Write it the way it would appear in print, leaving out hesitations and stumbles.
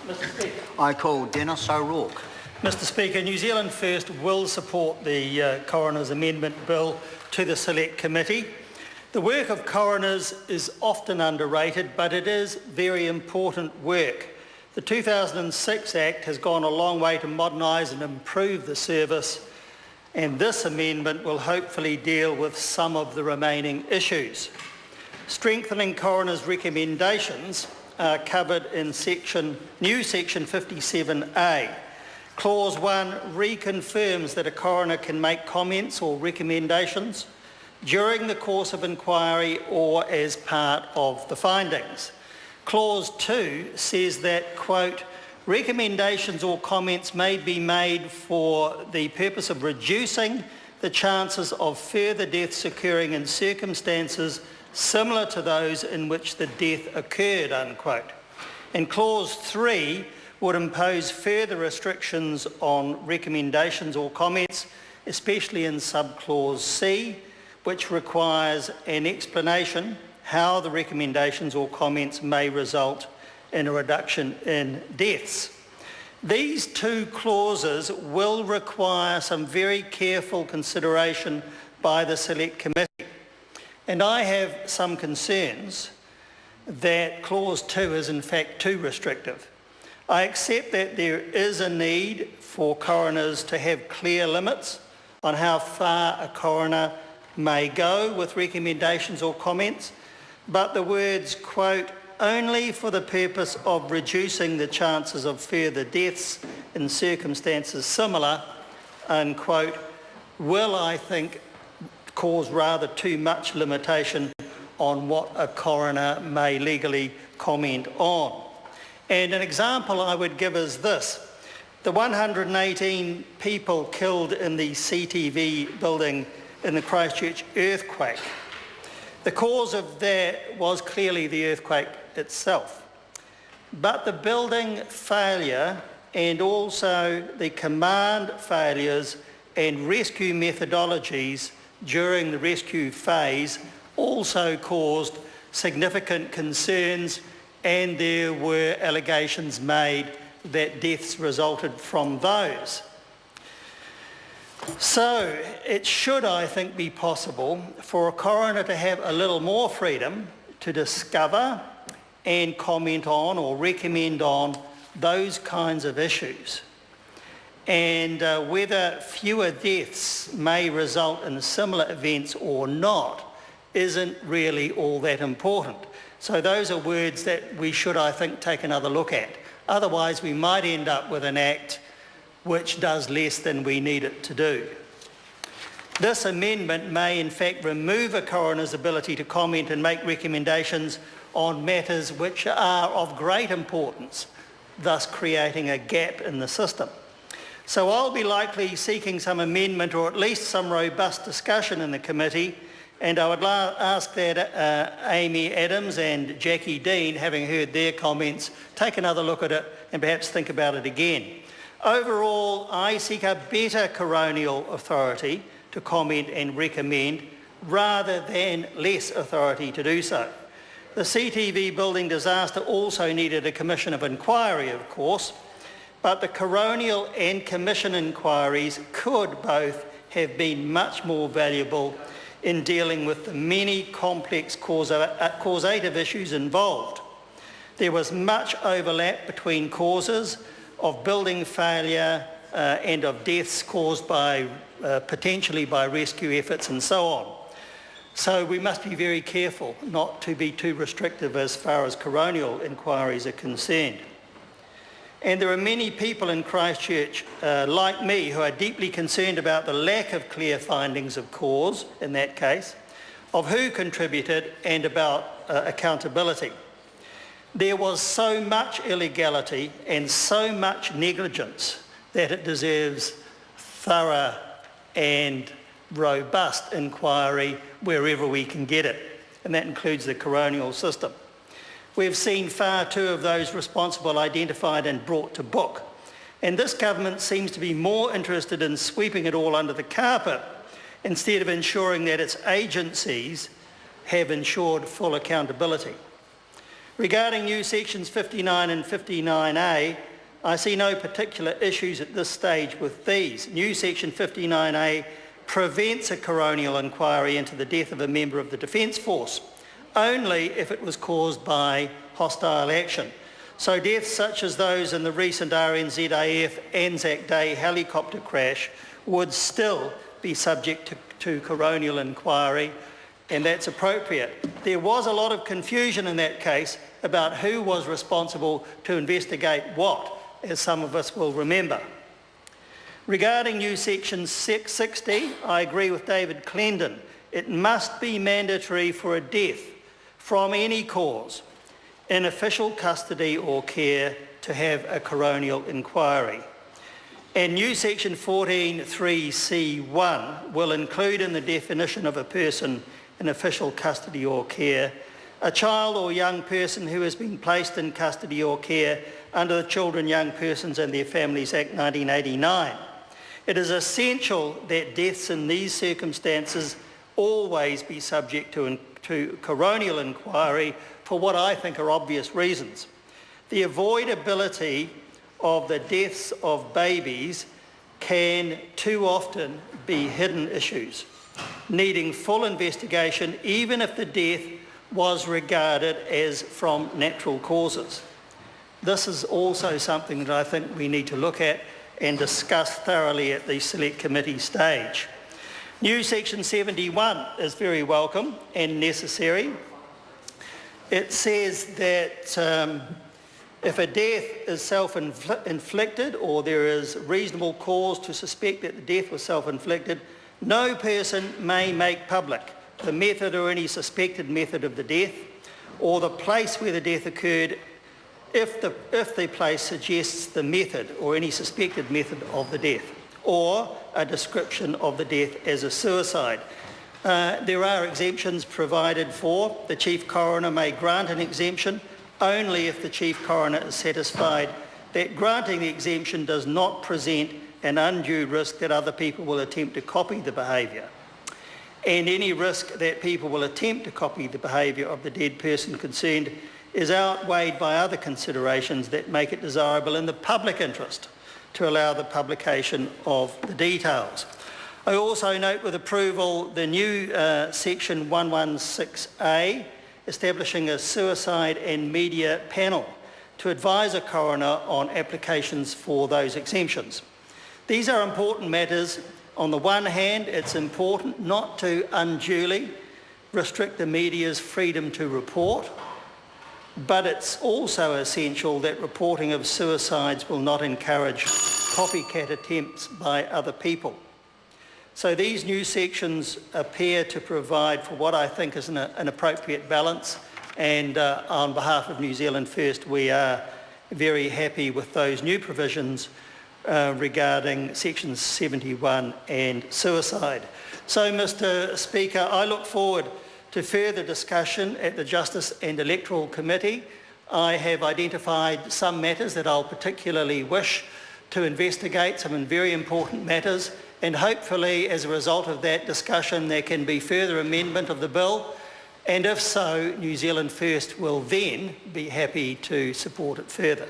Mr. Speaker. I call Dennis O'Rourke. Mr. Speaker, New Zealand First will support the Coroners Amendment Bill to the Select Committee. The work of coroners is often underrated, but it is very important work. The 2006 Act has gone a long way to modernise and improve the service, and this amendment will hopefully deal with some of the remaining issues. Strengthening coroners' recommendations are covered in new section 57A. Clause 1 reconfirms that a coroner can make comments or recommendations during the course of inquiry or as part of the findings. Clause 2 says that, quote, recommendations or comments may be made for the purpose of reducing the chances of further deaths occurring in circumstances similar to those in which the death occurred, unquote. And Clause 3 would impose further restrictions on recommendations or comments, especially in subclause C, which requires an explanation how the recommendations or comments may result in a reduction in deaths. These two clauses will require some very careful consideration by the Select Committee. And I have some concerns that Clause 2 is in fact too restrictive. I accept that there is a need for coroners to have clear limits on how far a coroner may go with recommendations or comments, but the words, quote, only for the purpose of reducing the chances of further deaths in circumstances similar, unquote, will, I think, cause rather too much limitation on what a coroner may legally comment on. And an example I would give is this. The 118 people killed in the CTV building in the Christchurch earthquake. The cause of that was clearly the earthquake itself. But the building failure and also the command failures and rescue methodologies during the rescue phase also caused significant concerns, and there were allegations made that deaths resulted from those. So it should, I think, be possible for a coroner to have a little more freedom to discover and comment on or recommend on those kinds of issues. And whether fewer deaths may result in similar events or not isn't really all that important. So those are words that we should, I think, take another look at. Otherwise, we might end up with an act which does less than we need it to do. This amendment may in fact remove a coroner's ability to comment and make recommendations on matters which are of great importance, thus creating a gap in the system. So I'll be likely seeking some amendment or at least some robust discussion in the committee, and I would ask that Amy Adams and Jackie Dean, having heard their comments, take another look at it and perhaps think about it again. Overall, I seek a better coronial authority to comment and recommend rather than less authority to do so. The CTV building disaster also needed a commission of inquiry, of course, but the coronial and commission inquiries could both have been much more valuable in dealing with the many complex causative issues involved. There was much overlap between causes of building failure and of deaths caused by potentially by rescue efforts and so on. So we must be very careful not to be too restrictive as far as coronial inquiries are concerned. And there are many people in Christchurch like me who are deeply concerned about the lack of clear findings of cause in that case, of who contributed and about accountability. There was so much illegality and so much negligence that it deserves thorough and robust inquiry wherever we can get it, and that includes the coronial system. We've seen far too of those responsible identified and brought to book, and this government seems to be more interested in sweeping it all under the carpet instead of ensuring that its agencies have ensured full accountability. Regarding new sections 59 and 59A, I see no particular issues at this stage with these. New section 59A prevents a coronial inquiry into the death of a member of the Defence Force, only if it was caused by hostile action. So deaths such as those in the recent RNZAF Anzac Day helicopter crash would still be subject to coronial inquiry, and that's appropriate. There was a lot of confusion in that case about who was responsible to investigate what, as some of us will remember. Regarding new section 660, I agree with David Clendon. It must be mandatory for a death from any cause in official custody or care to have a coronial inquiry. And new section 14(3)(c)(1) will include in the definition of a person in official custody or care a child or young person who has been placed in custody or care under the Children, Young Persons and Their Families Act 1989. It is essential that deaths in these circumstances always be subject to coronial inquiry for what I think are obvious reasons. The avoidability of the deaths of babies can too often be hidden issues, needing full investigation even if the death was regarded as from natural causes. This is also something that I think we need to look at and discuss thoroughly at the Select Committee stage. New section 71 is very welcome and necessary. It says that if a death is self-inflicted or there is reasonable cause to suspect that the death was self-inflicted, no person may make public the method or any suspected method of the death or the place where the death occurred if the place suggests the method or any suspected method of the death or a description of the death as a suicide. There are exemptions provided for. The Chief Coroner may grant an exemption only if the Chief Coroner is satisfied that granting the exemption does not present an undue risk that other people will attempt to copy the behaviour. And any risk that people will attempt to copy the behaviour of the dead person concerned is outweighed by other considerations that make it desirable in the public interest to allow the publication of the details. I also note with approval the new section 116A establishing a suicide and media panel to advise a coroner on applications for those exemptions. These are important matters. On the one hand, it's important not to unduly restrict the media's freedom to report, but it's also essential that reporting of suicides will not encourage copycat attempts by other people. So these new sections appear to provide for what I think is an appropriate balance, and on behalf of New Zealand First, we are very happy with those new provisions regarding sections 71 and suicide. So, Mr. Speaker, I look forward to further discussion at the Justice and Electoral Committee. I have identified some matters that I'll particularly wish to investigate, some very important matters, and hopefully as a result of that discussion there can be further amendment of the bill, and if so, New Zealand First will then be happy to support it further.